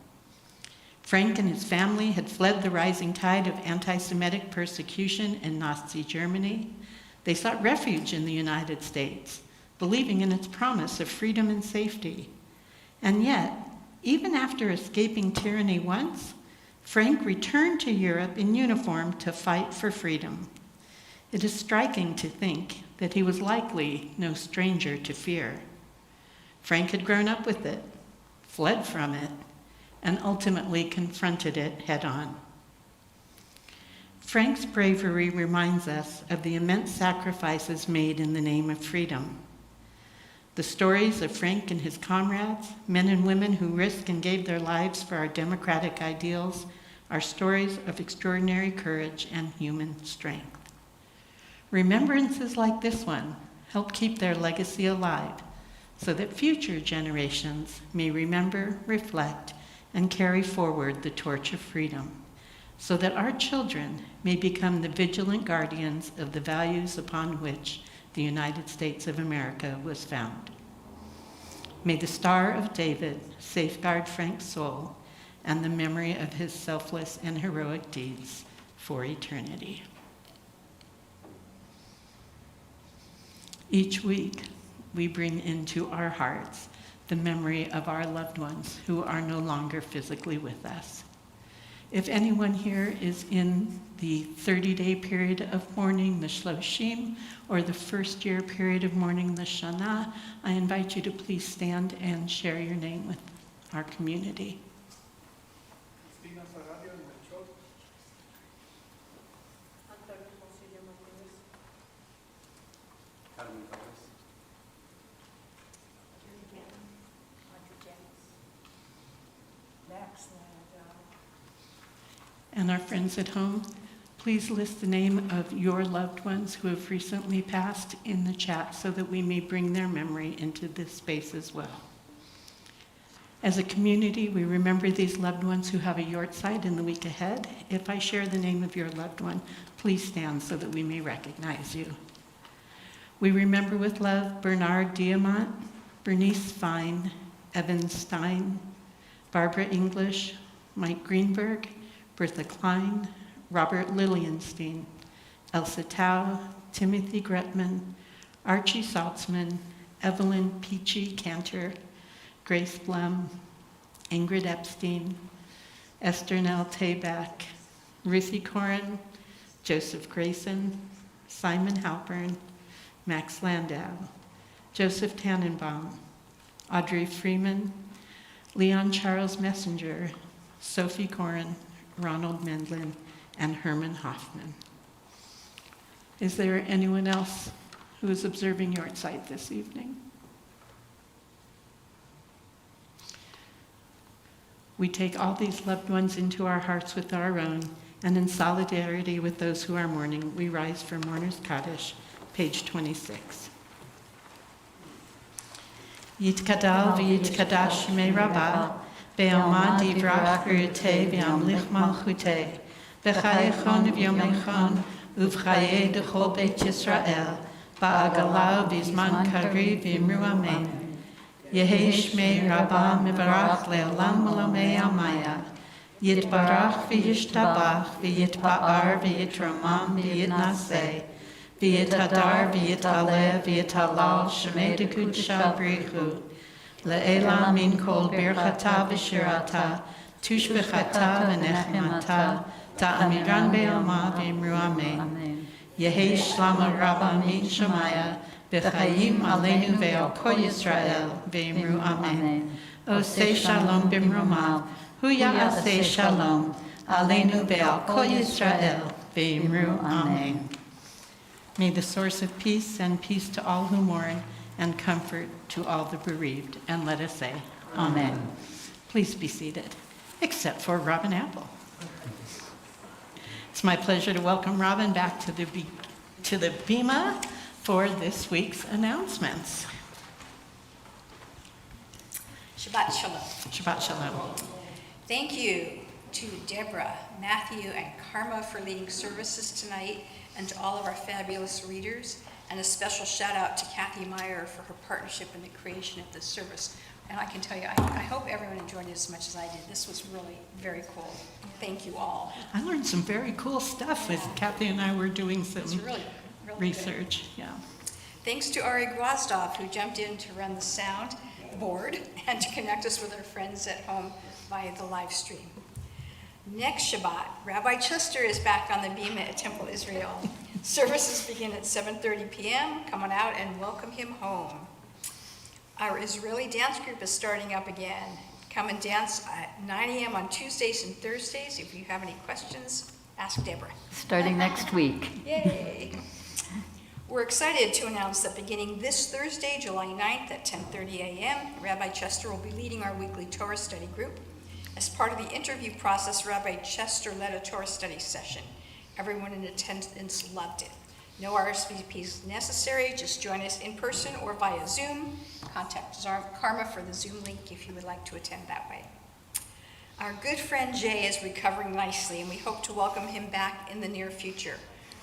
Frank and his family had fled the rising tide of anti-Semitic persecution in Nazi Germany. They sought refuge in the United States, believing in its promise of freedom and safety. And yet, even after escaping tyranny once, Frank returned to Europe in uniform to fight for freedom. It is striking to think that he was likely no stranger to fear. Frank had grown up with it, fled from it, and ultimately confronted it head-on. Frank's bravery reminds us of the immense sacrifices made in the name of freedom. The stories of Frank and his comrades, men and women who risked and gave their lives for our democratic ideals, are stories of extraordinary courage and human strength. Remembrances like this one help keep their legacy alive so that future generations may remember, reflect, and carry forward the torch of freedom, so that our children may become the vigilant guardians of the values upon which the United States of America was found. May the Star of David safeguard Frank's soul and the memory of his selfless and heroic deeds for eternity. Each week, we bring into our hearts the memory of our loved ones who are no longer physically with us. If anyone here is in the 30-day period of mourning, the Shloshim, or the first-year period of mourning, the Shana, I invite you to please stand and share your name with our community. And our friends at home, please list the name of your loved ones who have recently passed in the chat so that we may bring their memory into this space as well. As a community, we remember these loved ones who have a yortzeit in the week ahead. If I share the name of your loved one, please stand so that we may recognize you. We remember with love Bernard Diamant, Bernice Fine, Evan Stein, Barbara English, Mike Greenberg, Bertha Klein, Robert Lilienstein, Elsa Tao, Timothy Gretman, Archie Saltzman, Evelyn Peachy Cantor, Grace Blum, Ingrid Epstein, Esther Nell Tabak, Ruthie Corin, Joseph Grayson, Simon Halpern, Max Landau, Joseph Tannenbaum, Audrey Freeman, Leon Charles Messenger, Sophie Corin, Ronald Mendlin, and Herman Hoffman. Is there anyone else who is observing Yortzeit this evening? We take all these loved ones into our hearts with our own, and in solidarity with those who are mourning, we rise for Mourner's Kaddish, page 26. Yitkadal v'yitkadash shmei Rabbah, be'alma divrach v'yutei v'yamlich malchutei, v'chayechon v'yomechon, uv'chayei d'chol beit Yisrael, ba'agala v'zman kari v'imru amen. Yehei shmei Rabbah mivarach le'olam malomei amaya, yitbarach v'yishtabach v'yitpa'ar v'yitramam v'yitnaseh, v'yitadar v'yitaleh v'yitalal shemei dekudsha brichu, le'ela min kol birchata v'shirata, tushbechata v'nechemata, ta'amiran be'alma v'imru amen. Yehei shlama Rabbah min shemaya, v'chayim aleinu ve'al kol Yisrael, v'imru amen. Osei shalom b'mromav, hu ya'aseh shalom, aleinu ve'al kol Yisrael, v'imru amen. May the source of peace send peace to all who mourn and comfort to all the bereaved. And let us say, Amen. Please be seated, except for Robin Apple. It's my pleasure to welcome Robin back to the Bima for this week's announcements. Shabbat Shalom. Shabbat Shalom. Thank you to Deborah, Matthew, and Karma for leading services tonight, and to all of our fabulous readers, and a special shout out to Kathy Meyer for her partnership in the creation of this service. And I can tell you, I hope everyone enjoyed it as much as I did. This was really very cool. Thank you all. I learned some very cool stuff as Kathy and I were doing some really research. Good. Yeah. Thanks to Ari Gwozdov, who jumped in to run the sound board and to connect us with our friends at home via the live stream. Next Shabbat, Rabbi Chester is back on the Bima at Temple Israel. Services begin at 7:30 p.m. Come on out and welcome him home. Our Israeli dance group is starting up again. Come and dance at 9 a.m. on Tuesdays and Thursdays. If you have any questions, ask Deborah. Starting next week. Yay! We're excited to announce that beginning this Thursday, July 9th at 10:30 a.m., Rabbi Chester will be leading our weekly Torah study group. As part of the interview process, Rabbi Chester led a Torah study session. Everyone in attendance loved it. No RSVPs necessary, just join us in person or via Zoom. Contact Karma for the Zoom link if you would like to attend that way. Our good friend Jay is recovering nicely, and we hope to welcome him back in the near future.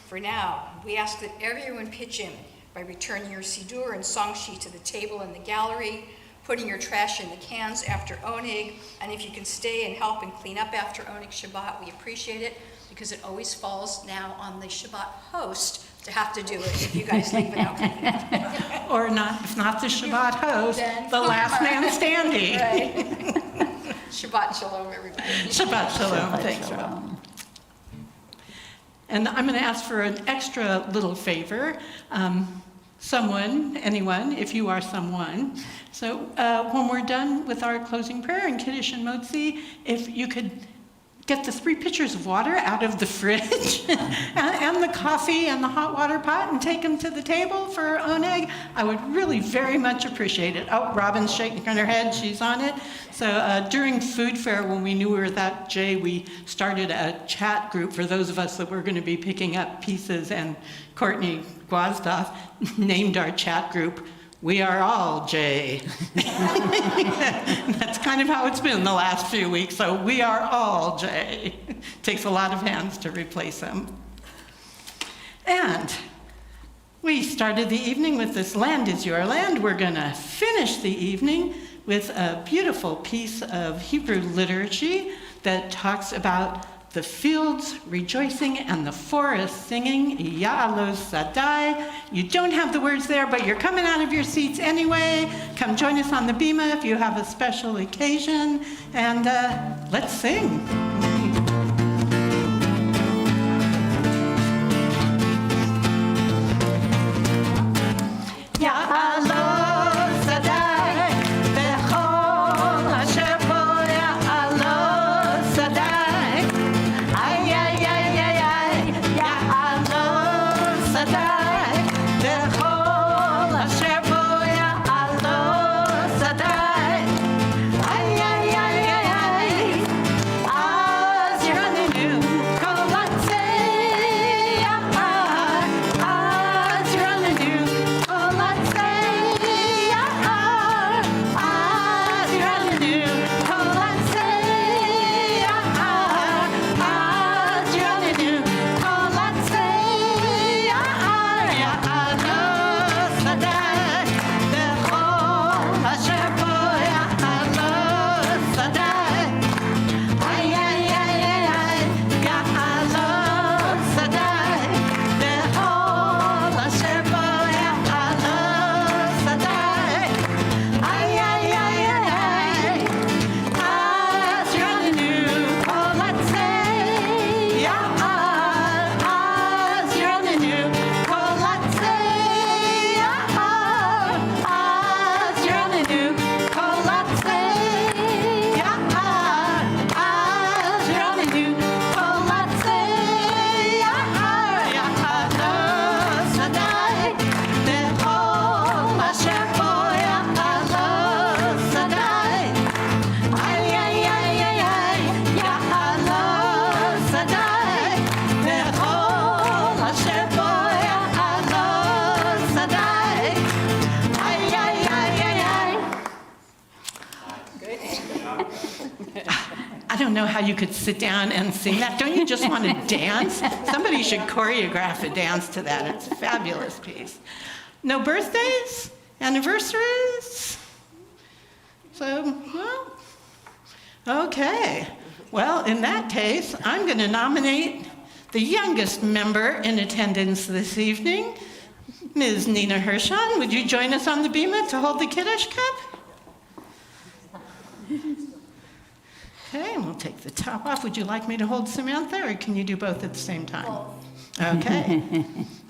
For now, we ask that everyone pitch in by returning your siddur and song sheet to the table in the gallery, putting your trash in the cans after Oneg, and if you can stay and help and clean up after Oneg Shabbat, we appreciate it, because it always falls now on the Shabbat host to have to do it if you guys leave without cleaning up. Or not, if not the Shabbat host, Then the last man standing. Right. Shabbat Shalom, everybody. Shabbat Shalom. Thanks, Rob. And I'm going to ask for an extra little favor. Anyone, if you are someone. So when we're done with our closing prayer and Kiddush and Motzi, if you could get the 3 pitchers of water out of the fridge and the coffee and the hot water pot and take them to the table for Oneg, I would really very much appreciate it. Oh, Robin's shaking her head, she's on it. So during food fair, when we knew we were without Jay, we started a chat group for those of us that were going to be picking up pieces, and Courtney Gwozdov named our chat group We Are All Jay. That's kind of how it's been the last few weeks, so we are all Jay. Takes a lot of hands to replace him. And we started the evening with This Land Is Your Land. We're going to finish the evening with a beautiful piece of Hebrew liturgy that talks about the fields rejoicing and the forest singing, Ya'alos Sadai. You don't have the words there, but you're coming out of your seats anyway. Come join us on the bima if you have a special occasion, and let's sing. Ya'alos Sadai, Bechol Asher Bo Ya'alos Sadai. Ay, ay, ay, ay, ay, Ya'alos Sadai, Bechol Asher Bo Ya'alos Sadai. Ay, ay, ay, ay, ay, Az Yraninu, Kol Atzei Ya'ar, Az Yraninu, Kol Atzei Ya'ar, Az Yraninu, Kol Atzei Ya'ar, Az Yraninu, Kol Atzei Ya'ar, Ya'alos Sadai, Bechol Asher Bo Ya'alos Sadai. Ay, ay, ay, ay, ay, Ya'alos Sadai, Bechol Asher Bo Ya'alos Sadai. Ay, ay, ay, ay, ay, Az Yraninu, Kol Atzei Ya'ar, Az Yraninu, Kol Atzei Ya'ar, Az Yraninu, Kol Atzei Ya'ar, Az Yraninu, Kol Atzei Ya'ar, Ya'alos Sadai, Bechol Asher Bo Ya'alos Sadai. Ay, ay, ay, ay, ay, Ya'alos Sadai, Bechol Asher Bo Ya'alos Sadai. Ay, ay, ay, ay, ay. I don't know how you could sit down and sing that. Don't you just want to dance? Somebody should choreograph a dance to that. It's a fabulous piece. No birthdays? Anniversaries? So, well, okay. Well, in that case, I'm going to nominate the youngest member in attendance this evening, Ms. Nina Hirschon. Would you join us on the bima to hold the Kiddush cup? Okay, and we'll take the top off. Would you like me to hold Samantha, or can you do both at the same time? Okay.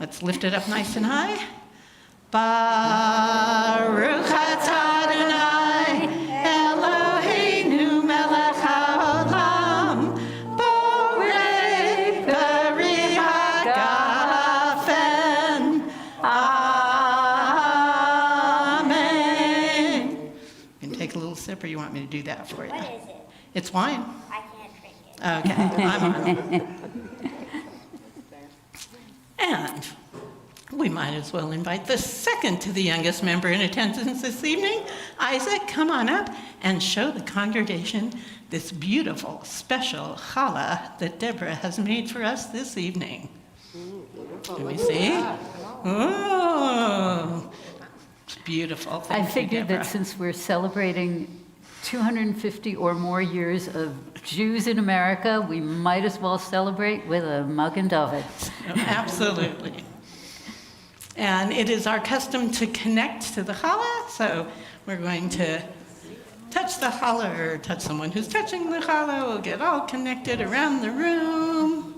Let's lift it up nice and high. Baruch atah Adonai Eloheinu melech haolam borei peri hagafen. Amen. You can take a little sip, or you want me to do that for you? What is it? It's wine. I can't drink it. Okay, I'm on. And we might as well invite the second to the youngest member in attendance this evening. Isaac, come on up and show the congregation this beautiful, special challah that Deborah has made for us this evening. Let me see. Oh, it's beautiful. I Thank you, figured Deborah. that since we're celebrating 250 or more years of Jews in America, we might as well celebrate with a Magen David. Absolutely. And it is our custom to connect to the challah, so we're going to touch the challah or touch someone who's touching the challah. We'll get all connected around the room.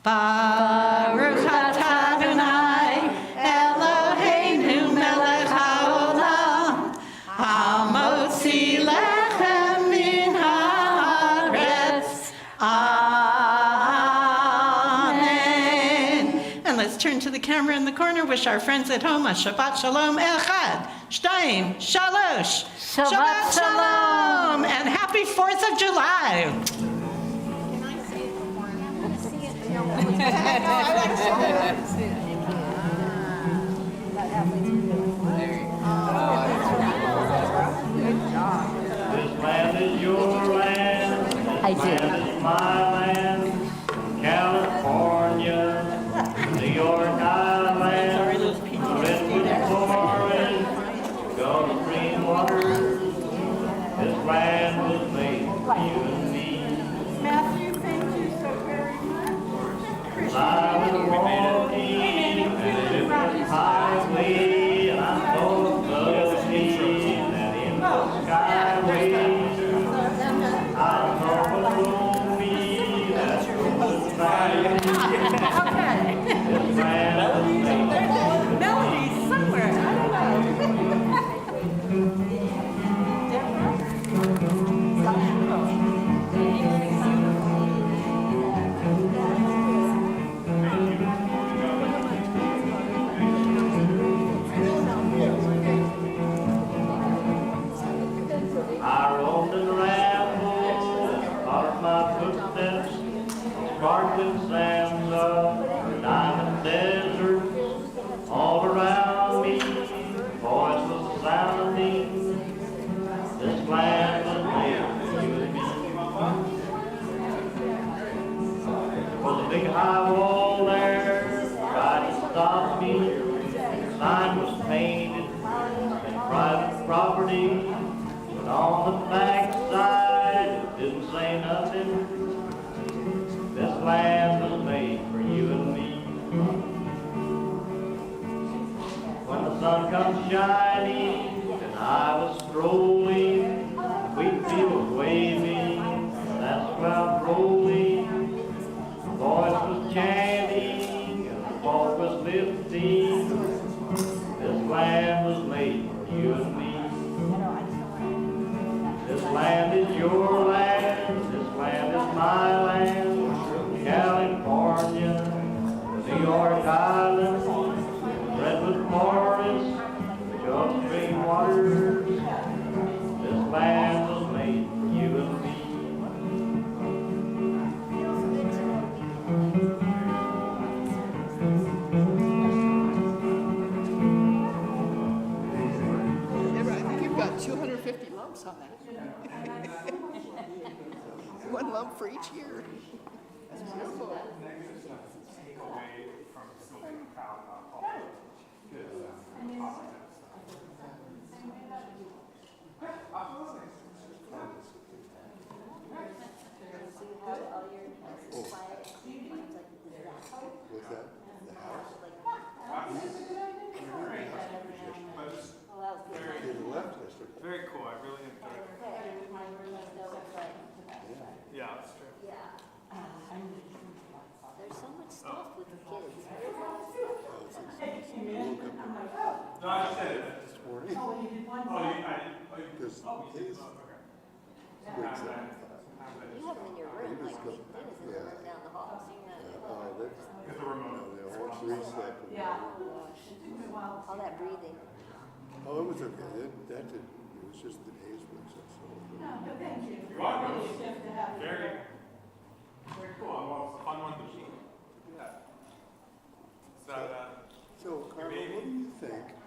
Baruch atah Adonai Eloheinu melech haolam hamotzi lechem min haaretz. Amen. And let's turn to the camera in the corner. Wish our friends at home a Shabbat Shalom Echad, Shtayim, Shalosh. Shabbat Shalom. And happy 4th of July. This land is your land. I This did. land is my land. California, New York Island, redwood forest, Gulf Stream waters. This land was made for you and me. Matthew, money, but on the backside it didn't say nothing. This land was made for you and me. When the sun comes shining and I was strolling, wheat fields waving, that's where I'm rolling. The voice was chanting and the folk was lifting. This land was made for you and me. This land is your land, this land is my land. California, New York Island, Redwood Forest, Gulf Stream waters. This land was made for you and me. I think you've got 250 lumps on that. One lump for each year. That's beautiful. What's that? The house? You left yesterday. Very cool. I really enjoyed it. Yeah, that's true. There's so much stuff with the kids. No, I said it. This morning. Oh, you did one? Oh, you, I did. Oh, you Because his wakes up. You have them in your room, like Dennis in the room down the hall. Seen that? Get the remote. They all three slept. All that breathing. Oh, it was okay. That didn't. It was just the days wakes up. But thank you. You're welcome. It's just to have you. Very cool. Well, it's a fun one to see. Yeah. So, So, Carla, what do you think